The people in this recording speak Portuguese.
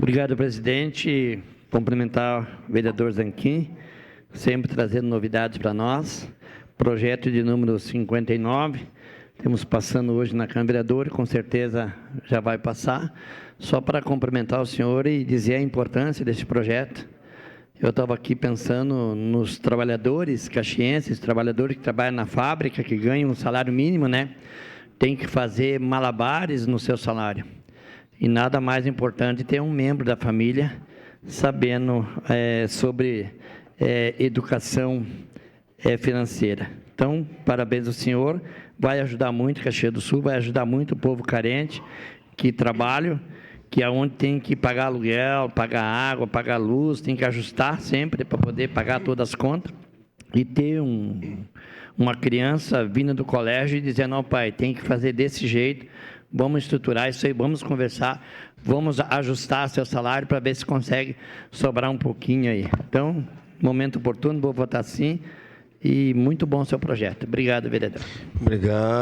Obrigado, presidente. Cumprimentar o vereador Zanquim, sempre trazendo novidades para nós. Projeto de número 59, temos passando hoje na Câmara Vereadora, com certeza já vai passar. Só para cumprimentar o senhor e dizer a importância desse projeto. Eu estava aqui pensando nos trabalhadores caxienses, trabalhadores que trabalham na fábrica, que ganham um salário mínimo, né? Tem que fazer malabares no seu salário. E nada mais importante ter um membro da família sabendo sobre educação financeira. Então, parabéns ao senhor, vai ajudar muito Caxias do Sul, vai ajudar muito o povo carente, que trabalha, que é onde tem que pagar aluguel, pagar água, pagar luz, tem que ajustar sempre para poder pagar todas as contas, e ter uma criança vindo do colégio e dizendo, não, pai, tem que fazer desse jeito, vamos estruturar isso aí, vamos conversar, vamos ajustar seu salário para ver se consegue sobrar um pouquinho aí. Então, momento oportuno, vou votar sim, e muito bom o seu projeto. Obrigado, vereador. Obrigado.